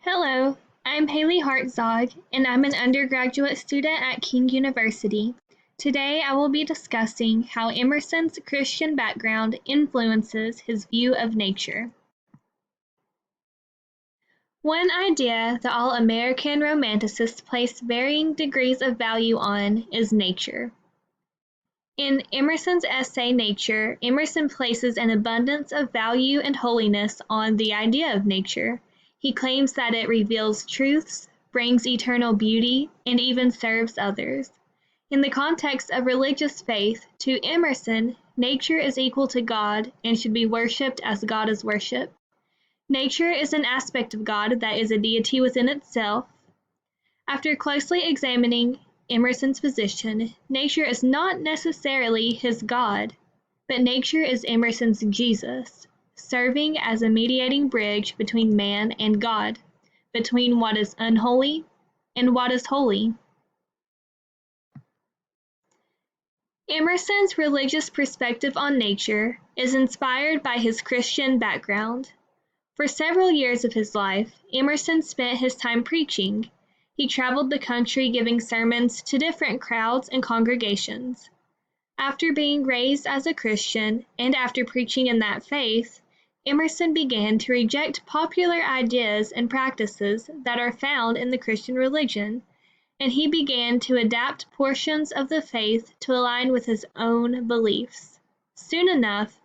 Hello, I'm Haley Hartzog, and I'm an undergraduate student at King University. Today I will be discussing how Emerson's Christian background influences his view of nature. One idea that all American romanticists place varying degrees of value on is nature. In Emerson's essay Nature, Emerson places an abundance of value and holiness on the idea of nature. He claims that it reveals truths, brings eternal beauty, and even serves others. In the context of religious faith, to Emerson, nature is equal to God and should be worshipped as God is worshipped. Nature is an aspect of God that is a deity within itself. After closely examining Emerson's position, nature is not necessarily his God, but nature is Emerson's Jesus, serving as a mediating bridge between man and God, between what is unholy and what is holy. Emerson's religious perspective on nature is inspired by his Christian background. For several years of his life, Emerson spent his time preaching. He traveled the country giving sermons to different crowds and congregations. After being raised as a Christian and after preaching in that faith, Emerson began to reject popular ideas and practices that are found in the Christian religion, and he began to adapt portions of the faith to align with his own beliefs. Soon enough,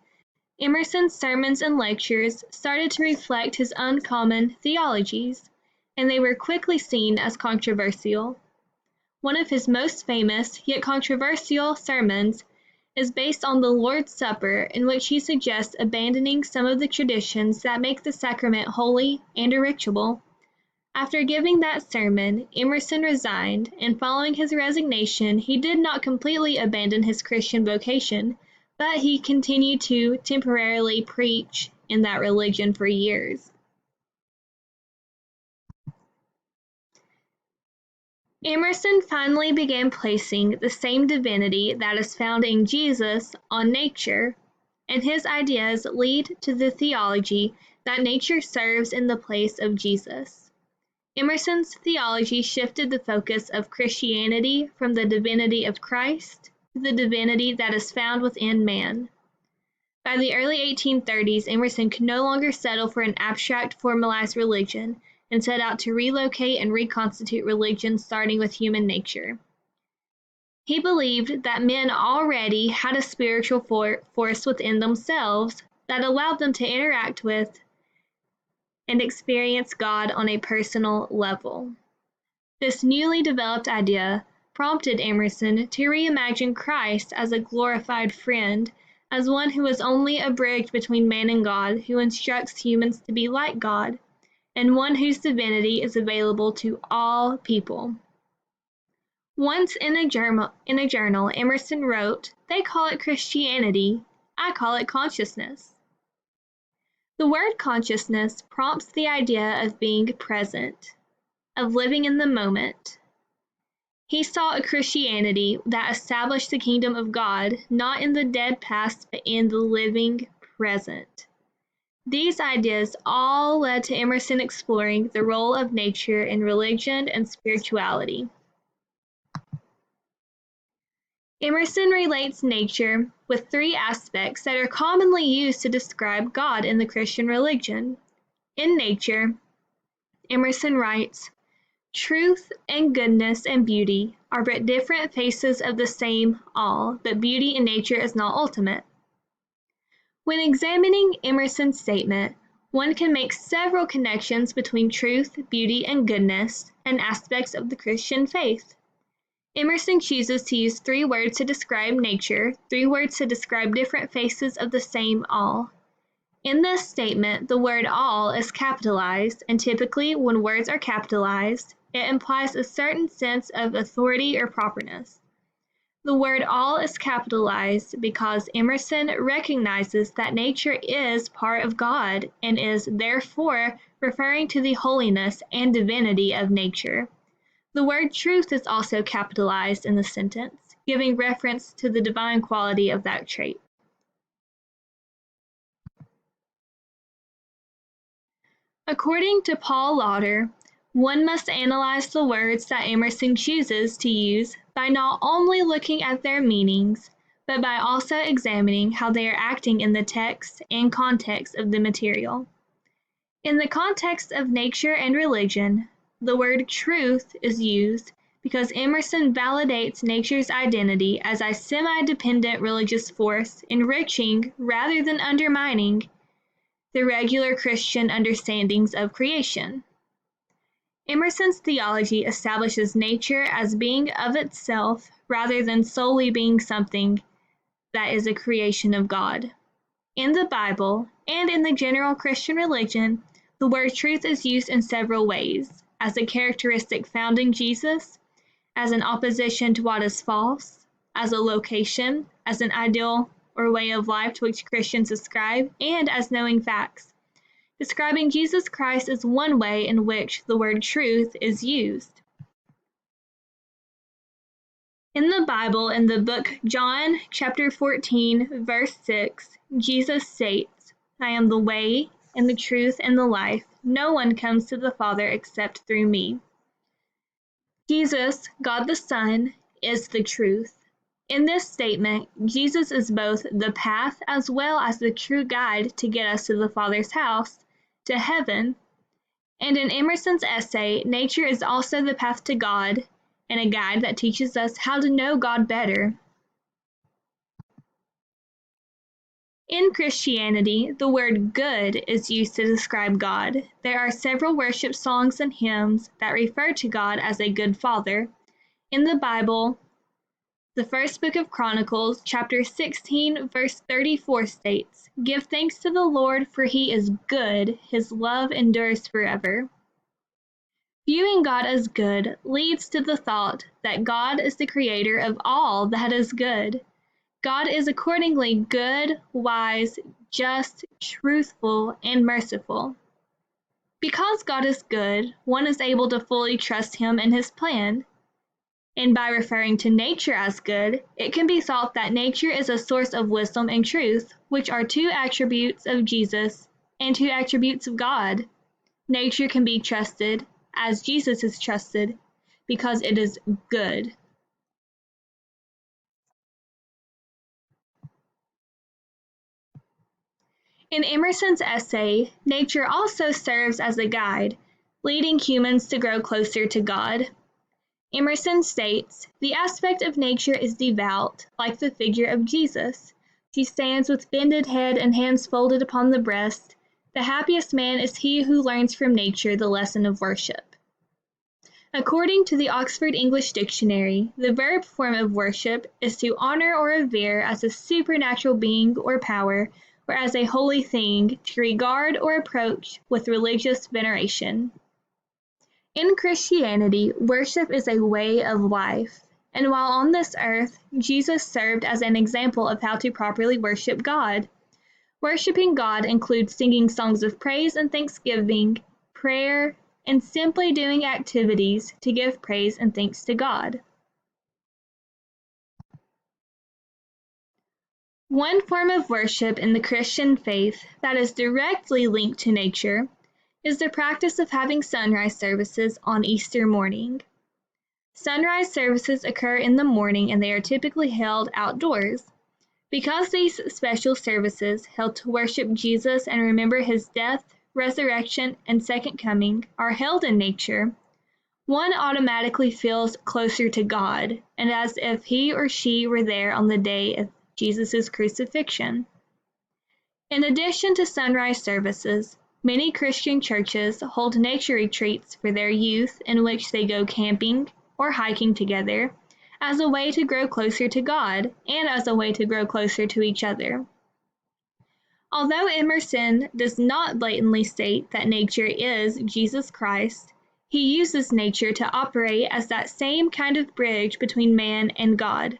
Emerson's sermons and lectures started to reflect his uncommon theologies, and they were quickly seen as controversial. One of his most famous, yet controversial, sermons is based on the Lord's Supper, in which he suggests abandoning some of the traditions that make the sacrament holy and ritual. After giving that sermon, Emerson resigned, and following his resignation, he did not completely abandon his Christian vocation, but he continued to temporarily preach in that religion for years. Emerson finally began placing the same divinity that is found in Jesus on nature, and his ideas lead to the theology that nature serves in the place of Jesus. Emerson's theology shifted the focus of Christianity from the divinity of Christ to the divinity that is found within man. By the early 1830s, Emerson could no longer settle for an abstract, formalized religion, and set out to relocate and reconstitute religion starting with human nature. He believed that men already had a spiritual force within themselves that allowed them to interact with and experience God on a personal level. This newly developed idea prompted Emerson to reimagine Christ as a glorified friend, as one who is only a bridge between man and God, who instructs humans to be like God, and one whose divinity is available to all people. Once in a journal, Emerson wrote, "They call it Christianity, I call it consciousness." The word consciousness prompts the idea of being present, of living in the moment. He saw a Christianity that established the kingdom of God, not in the dead past, but in the living present. These ideas all led to Emerson exploring the role of nature in religion and spirituality. Emerson relates nature with three aspects that are commonly used to describe God in the Christian religion. In nature, Emerson writes, "Truth and goodness and beauty are but different faces of the same all, but beauty in nature is not ultimate." When examining Emerson's statement, one can make several connections between truth, beauty, and goodness, and aspects of the Christian faith. Emerson chooses to use three words to describe nature, three words to describe different faces of the same all. In this statement, the word all is capitalized, and typically when words are capitalized, it implies a certain sense of authority or properness. The word all is capitalized because Emerson recognizes that nature is part of God and is therefore referring to the holiness and divinity of nature. The word truth is also capitalized in the sentence, giving reference to the divine quality of that trait. According to Paul Lauder, one must analyze the words that Emerson chooses to use by not only looking at their meanings, but by also examining how they are acting in the text and context of the material. In the context of nature and religion, the word truth is used because Emerson validates nature's identity as a semi-dependent religious force, enriching rather than undermining the regular Christian understandings of creation. Emerson's theology establishes nature as being of itself rather than solely being something that is a creation of God. In the Bible and in the general Christian religion, the word truth is used in several ways, as a characteristic found in Jesus, as an opposition to what is false, as a location, as an ideal or way of life to which Christians ascribe, and as knowing facts. Describing Jesus Christ is one way in which the word truth is used. In the Bible, in the book John chapter 14, verse 6, Jesus states, "I am the way, and the truth, and the life. No one comes to the Father except through me." Jesus, God the Son, is the truth. In this statement, Jesus is both the path as well as the true guide to get us to the Father's house, to heaven. And in Emerson's essay, nature is also the path to God and a guide that teaches us how to know God better. In Christianity, the word good is used to describe God. There are several worship songs and hymns that refer to God as a good Father. In the Bible, the first book of Chronicles, chapter 16, verse 34 states, "Give thanks to the Lord, for he is good, his love endures forever." Viewing God as good leads to the thought that God is the creator of all that is good. God is accordingly good, wise, just, truthful, and merciful. Because God is good, one is able to fully trust him and his plan. And by referring to nature as good, it can be thought that nature is a source of wisdom and truth, which are two attributes of Jesus and two attributes of God. Nature can be trusted, as Jesus is trusted, because it is good. In Emerson's essay, nature also serves as a guide, leading humans to grow closer to God. Emerson states, "The aspect of nature is devout, like the figure of Jesus. She stands with bended head and hands folded upon the breast. The happiest man is he who learns from nature the lesson of worship." According to the Oxford English Dictionary, the verb form of worship is to honor or revere as a supernatural being or power, or as a holy thing, to regard or approach with religious veneration. In Christianity, worship is a way of life, and while on this earth, Jesus served as an example of how to properly worship God. Worshiping God includes singing songs of praise and thanksgiving, prayer, and simply doing activities to give praise and thanks to God. One form of worship in the Christian faith that is directly linked to nature is the practice of having sunrise services on Easter morning. Sunrise services occur in the morning and they are typically held outdoors. Because these special services held to worship Jesus and remember his death, resurrection, and second coming are held in nature, one automatically feels closer to God and as if he or she were there on the day of Jesus' crucifixion. In addition to sunrise services, many Christian churches hold nature retreats for their youth in which they go camping or hiking together as a way to grow closer to God and as a way to grow closer to each other. Although Emerson does not blatantly state that nature is Jesus Christ, he uses nature to operate as that same kind of bridge between man and God.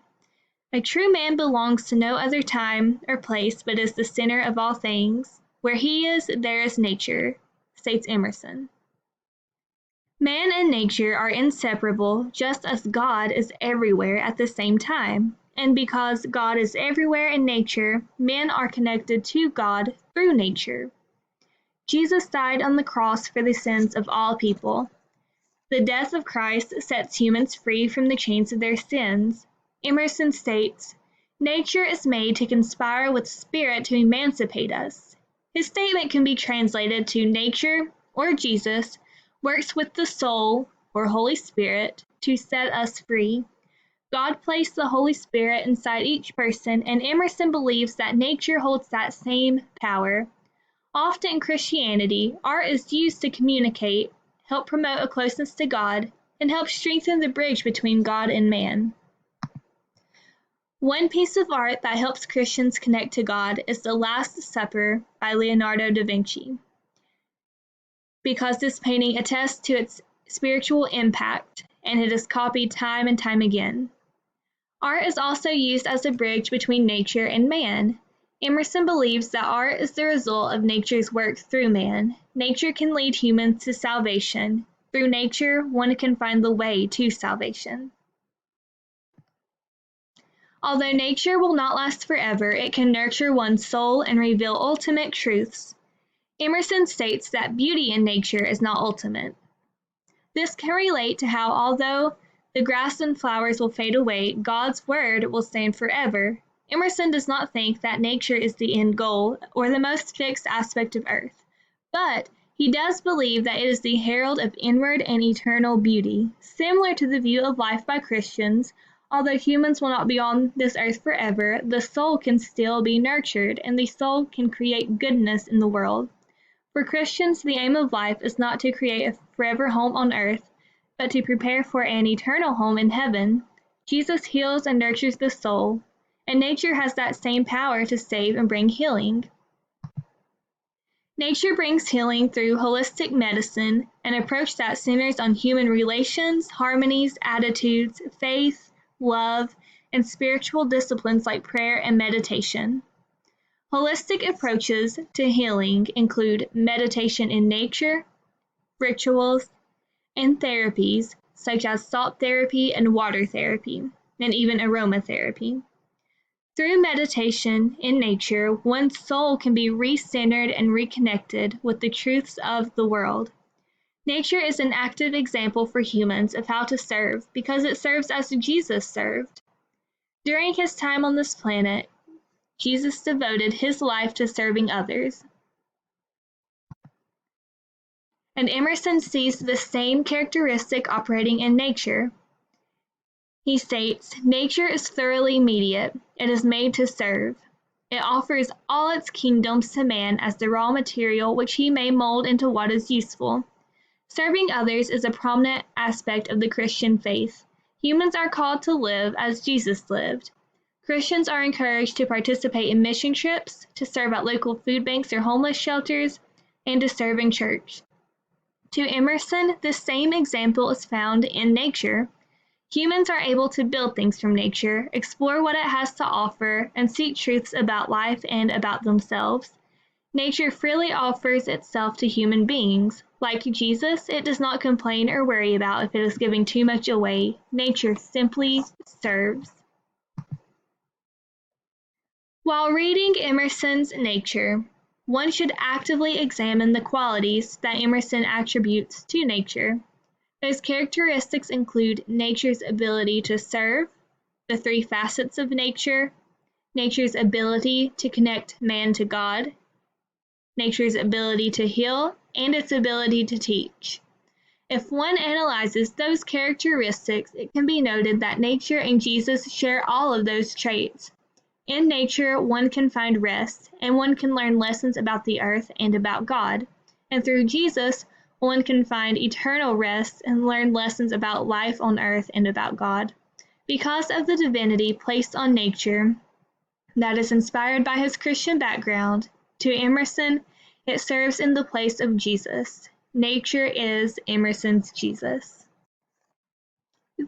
A true man belongs to no other time or place but is the center of all things. Where he is, there is nature, states Emerson. Man and nature are inseparable, just as God is everywhere at the same time. And because God is everywhere in nature, men are connected to God through nature. Jesus died on the cross for the sins of all people. The death of Christ sets humans free from the chains of their sins. Emerson states, "Nature is made to conspire with spirit to emancipate us." His statement can be translated to nature, or Jesus, works with the soul, or Holy Spirit, to set us free. God placed the Holy Spirit inside each person, and Emerson believes that nature holds that same power. Often in Christianity, art is used to communicate, help promote a closeness to God, and help strengthen the bridge between God and man. One piece of art that helps Christians connect to God is The Last Supper by Leonardo da Vinci, because this painting attests to its spiritual impact, and it is copied time and time again. Art is also used as a bridge between nature and man. Emerson believes that art is the result of nature's work through man. Nature can lead humans to salvation. Through nature, one can find the way to salvation. Although nature will not last forever, it can nurture one's soul and reveal ultimate truths. Emerson states that beauty in nature is not ultimate. This can relate to how, although the grass and flowers will fade away, God's word will stand forever. Emerson does not think that nature is the end goal or the most fixed aspect of earth, but he does believe that it is the herald of inward and eternal beauty. Similar to the view of life by Christians, although humans will not be on this earth forever, the soul can still be nurtured, and the soul can create goodness in the world. For Christians, the aim of life is not to create a forever home on earth, but to prepare for an eternal home in heaven. Jesus heals and nurtures the soul, and nature has that same power to save and bring healing. Nature brings healing through holistic medicine, an approach that centers on human relations, harmonies, attitudes, faith, love, and spiritual disciplines like prayer and meditation. Holistic approaches to healing include meditation in nature, rituals, and therapies such as salt therapy and water therapy, and even aromatherapy. Through meditation in nature, one's soul can be re-centered and reconnected with the truths of the world. Nature is an active example for humans of how to serve because it serves as Jesus served. During his time on this planet, Jesus devoted his life to serving others. And Emerson sees the same characteristic operating in nature. He states, "Nature is thoroughly mediate. It is made to serve. It offers all its kingdoms to man as the raw material which he may mold into what is useful. Serving others is a prominent aspect of the Christian faith. Humans are called to live as Jesus lived. Christians are encouraged to participate in mission trips, to serve at local food banks or homeless shelters, and to serve in church." To Emerson, the same example is found in nature. Humans are able to build things from nature, explore what it has to offer, and seek truths about life and about themselves. Nature freely offers itself to human beings. Like Jesus, it does not complain or worry about if it is giving too much away. Nature simply serves. While reading Emerson's Nature, one should actively examine the qualities that Emerson attributes to nature. Those characteristics include nature's ability to serve, the three facets of nature, nature's ability to connect man to God, nature's ability to heal, and its ability to teach. If one analyzes those characteristics, it can be noted that nature and Jesus share all of those traits. In nature, one can find rest, and one can learn lessons about the earth and about God. And through Jesus, one can find eternal rest and learn lessons about life on earth and about God. Because of the divinity placed on nature that is inspired by his Christian background, to Emerson, it serves in the place of Jesus. Nature is Emerson's Jesus.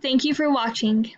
Thank you for watching.